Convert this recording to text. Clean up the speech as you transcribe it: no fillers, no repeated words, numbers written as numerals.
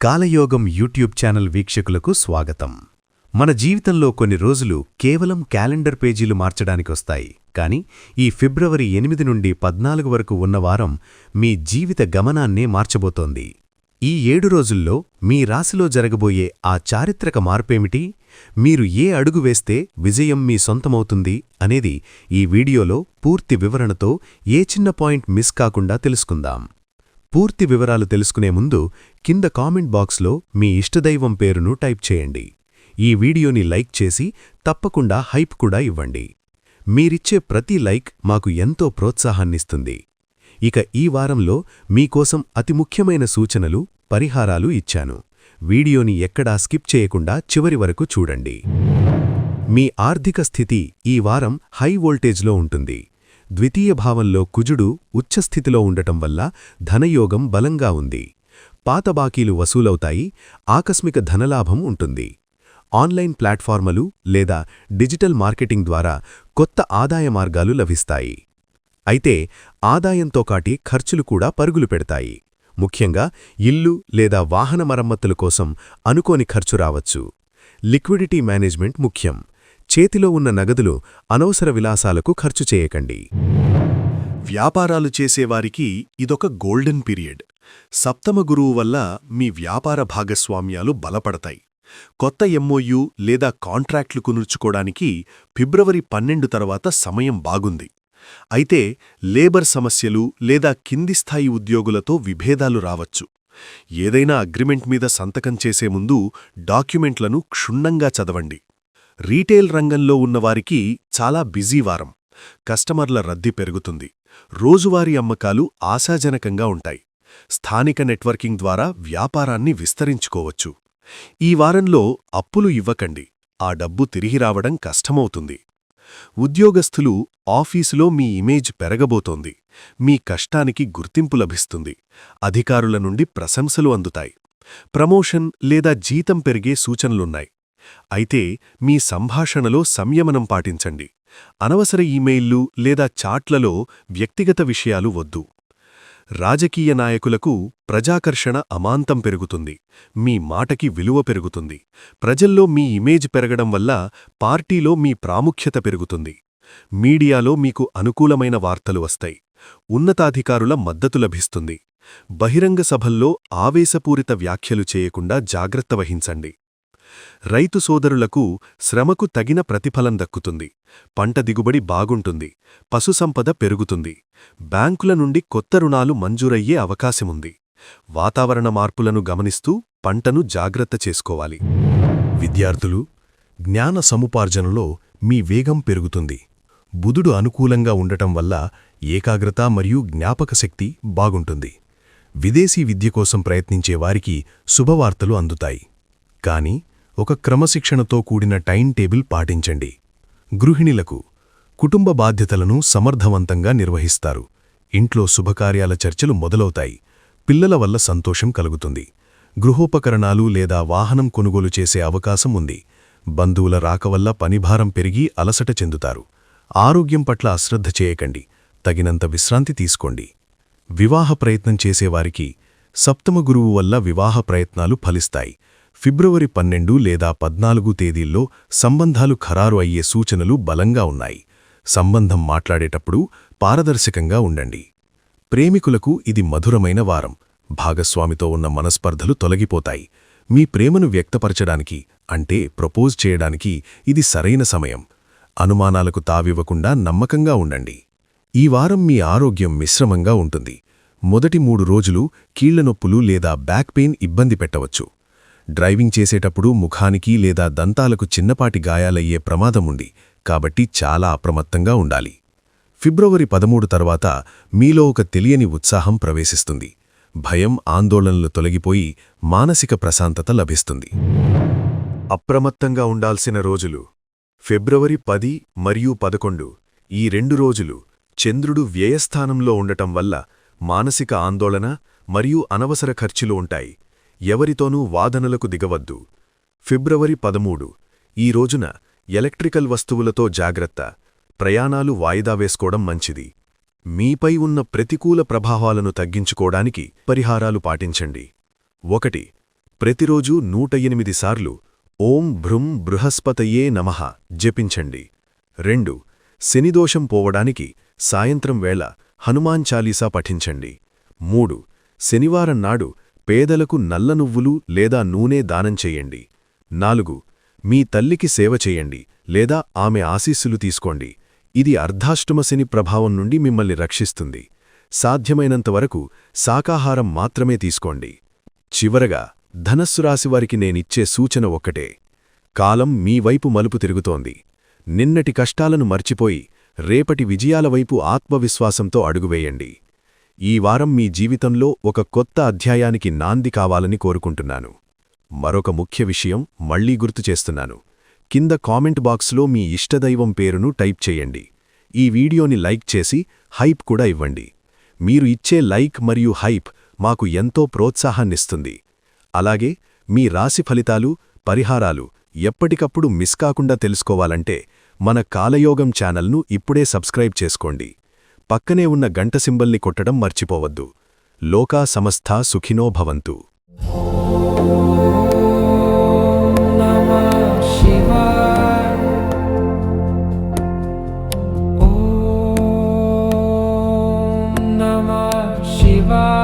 కాలయోగం YouTube channel వీక్షకులకు స్వాగతం. మన జీవితంలో కొన్ని రోజులు కేవలం క్యాలెండర్ పేజీలు మార్చడానికొస్తాయి. కాని ఈ ఫిబ్రవరి 8 నుండి 14 వరకు ఉన్న వారం మీ జీవిత గమనాన్నే మార్చబోతోంది. ఈ 7 రోజుల్లో మీ రాశిలో జరగబోయే ఆ చారిత్రక మార్పేమిటి, మీరు ఏ అడుగు వేస్తే విజయం మీ సొంతమవుతుంది అనేది ఈ వీడియోలో పూర్తి వివరణతో ఏ చిన్న పాయింట్ మిస్ కాకుండా తెలుసుకుందాం. పూర్తి వివరాలు తెలుసుకునే ముందు కింద కామెంట్ బాక్స్లో మీ ఇష్టదైవం పేరును టైప్ చేయండి. ఈ వీడియోని లైక్ చేసి తప్పకుండా హైప్ కూడా ఇవ్వండి. మీరిచ్చే ప్రతి లైక్ మాకు ఎంతో ప్రోత్సాహాన్నిస్తుంది. ఇక ఈ వారంలో మీకోసం అతి ముఖ్యమైన సూచనలు, పరిహారాలు ఇచ్చాను. వీడియోని ఎక్కడా స్కిప్ చేయకుండా చివరి వరకు చూడండి. మీ ఆర్థిక స్థితి ఈ వారం హై వోల్టేజ్లో ఉంటుంది. ద్వితీయ భావంలో కుజుడు ఉచ్చస్థితిలో ఉండటం వల్ల ధనయోగం బలంగా ఉంది. పాత బాకీలు వసూలవుతాయి, ఆకస్మిక ధనలాభం ఉంటుంది. ఆన్లైన్ ప్లాట్ఫార్మలు లేదా డిజిటల్ మార్కెటింగ్ ద్వారా కొత్త ఆదాయ మార్గాలు లభిస్తాయి. అయితే ఆదాయంతో కాటి ఖర్చులు కూడా పరుగులు పెడతాయి. ముఖ్యంగా ఇల్లు లేదా వాహన మరమ్మతుల కోసం అనుకోని ఖర్చు రావచ్చు. లిక్విడిటీ మేనేజ్మెంట్ ముఖ్యం. చేతిలో ఉన్న నగదులు అనవసర విలాసాలకు ఖర్చు చేయకండి. వ్యాపారాలు చేసేవారికి ఇదొక గోల్డెన్ పీరియడ్. సప్తమ గురువు వల్ల మీ వ్యాపార భాగస్వామ్యాలు బలపడతాయి. కొత్త ఎంఓయూ లేదా కాంట్రాక్ట్లు కుదుర్చుకోవడానికి ఫిబ్రవరి 12 తర్వాత సమయం బాగుంది. అయితే లేబర్ సమస్యలు లేదా కింది స్థాయి ఉద్యోగులతో విభేదాలు రావచ్చు. ఏదైనా అగ్రిమెంట్ మీద సంతకం చేసే ముందు డాక్యుమెంట్లను క్షుణ్ణంగా చదవండి. రీటైల్ రంగంలో ఉన్నవారికి చాలా బిజీ వారం. కస్టమర్ల రద్దీ పెరుగుతుంది. రోజువారీ అమ్మకాలు ఆశాజనకంగా ఉంటాయి. స్థానిక నెట్వర్కింగ్ ద్వారా వ్యాపారాన్ని విస్తరించుకోవచ్చు. ఈ వారంలో అప్పులు ఇవ్వకండి, ఆ డబ్బు తిరిగి రావడం కష్టమవుతుంది. ఉద్యోగస్తులు ఆఫీసులో మీ ఇమేజ్ పెరగబోతోంది. మీ కష్టానికి గుర్తింపు లభిస్తుంది. అధికారుల నుండి ప్రశంసలు అందుతాయి. ప్రమోషన్ లేదా జీతం పెరిగే సూచనలున్నాయి. అయితే మీ సంభాషణలో సంయమనం పాటించండి. అనవసర ఈమెయిల్లు లేదా చాట్లలో వ్యక్తిగత విషయాలు వద్దు. రాజకీయ నాయకులకు ప్రజాకర్షణ అమాంతం పెరుగుతుంది. మీ మాటకి విలువ పెరుగుతుంది. ప్రజల్లో మీ ఇమేజ్ పెరగడం వల్ల పార్టీలో మీ ప్రాముఖ్యత పెరుగుతుంది. మీడియాలో మీకు అనుకూలమైన వార్తలు వస్తాయి. ఉన్నతాధికారుల మద్దతు లభిస్తుంది. బహిరంగ సభల్లో ఆవేశపూరిత వ్యాఖ్యలు చేయకుండా జాగ్రత్త వహించండి. రైతు సోదరులకు శ్రమకు తగిన ప్రతిఫలం దక్కుతుంది. పంట దిగుబడి బాగుంటుంది. పశుసంపద పెరుగుతుంది. బ్యాంకుల నుండి కొత్త రుణాలు మంజూరయ్యే అవకాశముంది. వాతావరణ మార్పులను గమనిస్తూ పంటను జాగ్రత్త చేసుకోవాలి. విద్యార్థులు, జ్ఞాన సముపార్జనలో మీ వేగం పెరుగుతుంది. బుధుడు అనుకూలంగా ఉండటం వల్ల ఏకాగ్రత మరియు జ్ఞాపకశక్తి బాగుంటుంది. విదేశీ విద్య కోసం ప్రయత్నించే వారికి శుభవార్తలు అందుతాయి. కాని ఒక క్రమశిక్షణతో కూడిన టైం టేబుల్ పాటించండి. గృహిణులకు కుటుంబ బాధ్యతలను సమర్థవంతంగా నిర్వహిస్తారు. ఇంట్లో శుభకార్యాల చర్చలు మొదలవుతాయి. పిల్లల వల్ల సంతోషం కలుగుతుంది. గృహోపకరణాలు లేదా వాహనం కొనుగోలు చేసే అవకాశం ఉంది. బంధువుల రాక వల్ల పనిభారం పెరిగి అలసట చెందుతారు. ఆరోగ్యం పట్ల అశ్రద్ధ చేయకండి. తగినంత విశ్రాంతి తీసుకోండి. వివాహ ప్రయత్నం చేసేవారికి సప్తమ గురువు వల్ల వివాహ ప్రయత్నాలు ఫలిస్తాయి. ఫిబ్రవరి 12 లేదా 14 తేదీల్లో సంబంధాలు ఖరారు అయ్యే సూచనలు బలంగా ఉన్నాయి. సంబంధం మాట్లాడేటప్పుడు పారదర్శకంగా ఉండండి. ప్రేమికులకు ఇది మధురమైన వారం. భాగస్వామితో ఉన్న మనస్పర్ధలు తొలగిపోతాయి. మీ ప్రేమను వ్యక్తపరచడానికి, అంటే ప్రపోజ్ చేయడానికి ఇది సరైన సమయం. అనుమానాలకు తావివ్వకుండా నమ్మకంగా ఉండండి. ఈ వారం మీ ఆరోగ్యం మిశ్రమంగా ఉంటుంది. మొదటి 3 రోజులు కీళ్లనొప్పులు లేదా బ్యాక్ పెయిన్ ఇబ్బంది పెట్టవచ్చు. డ్రైవింగ్ చేసేటప్పుడు ముఖానికి లేదా దంతాలకు చిన్నపాటి గాయాలయ్యే ప్రమాదముంది. కాబట్టి చాలా అప్రమత్తంగా ఉండాలి. ఫిబ్రవరి 13 తర్వాత మీలో ఒక తెలియని ఉత్సాహం ప్రవేశిస్తుంది. భయం, ఆందోళనలు తొలగిపోయి మానసిక ప్రశాంతత లభిస్తుంది. అప్రమత్తంగా ఉండాల్సిన రోజులు ఫిబ్రవరి 10 మరియు 11. ఈ 2 రోజులు చంద్రుడు వ్యయస్థానంలో ఉండటం వల్ల మానసిక ఆందోళన మరియు అనవసర ఖర్చులు ఉంటాయి. ఎవరితోనూ వాదనలకు దిగవద్దు. ఫిబ్రవరి 13. ఈ రోజున ఎలక్ట్రికల్ వస్తువులతో జాగ్రత్త. ప్రయాణాలు వాయిదా వేసుకోవడం మంచిది. మీపై ఉన్న ప్రతికూల ప్రభావాలను తగ్గించుకోవడానికి పరిహారాలు పాటించండి. 1. ప్రతిరోజు 108 సార్లు ఓం భృం బృహస్పతయే నమః జపించండి. 2. శనిదోషం పోవడానికి సాయంత్రం వేళ హనుమాన్ చాలీసా పఠించండి. 3. శనివారం నాడు పేదలకు నల్ల నువ్వులు లేదా నూనె దానం చెయ్యండి. 4. మీ తల్లికి సేవ చెయ్యండి లేదా ఆమె ఆశీస్సులు తీసుకోండి. ఇది అర్ధాష్టమ శని ప్రభావం నుండి మిమ్మల్ని రక్షిస్తుంది. సాధ్యమైనంతవరకు శాకాహారం మాత్రమే తీసుకోండి. చివరగా ధనస్సు రాశివారికి నేనిచ్చే సూచన ఒక్కటే. కాలం మీ వైపు మలుపు తిరుగుతోంది. నిన్నటి కష్టాలను మర్చిపోయి రేపటి విజయాల వైపు ఆత్మవిశ్వాసంతో అడుగువేయండి. ఈ వారం మీ జీవితంలో ఒక కొత్త అధ్యాయానికి నాంది కావాలని కోరుకుంటున్నాను. మరొక ముఖ్య విషయం మళ్లీ గుర్తు చేస్తున్నాను. కింద కామెంట్ బాక్స్లో మీ ఇష్టదైవం పేరును టైప్ చేయండి. ఈ వీడియోని లైక్ చేసి హైప్ కూడా ఇవ్వండి. మీరు ఇచ్చే లైక్ మరియు హైప్ మాకు ఎంతో ప్రోత్సాహాన్నిస్తుంది. అలాగే మీ రాశి ఫలితాలు, పరిహారాలు ఎప్పటికప్పుడు మిస్ కాకుండా తెలుసుకోవాలంటే మన కాలయోగం ఛానల్ను ఇప్పుడే సబ్స్క్రైబ్ చేసుకోండి. పక్కనే ఉన్న గంట సింబల్ని కొట్టడం మర్చిపోవద్దు. లోకా సమస్తా సుఖినో భవంతు. Shiva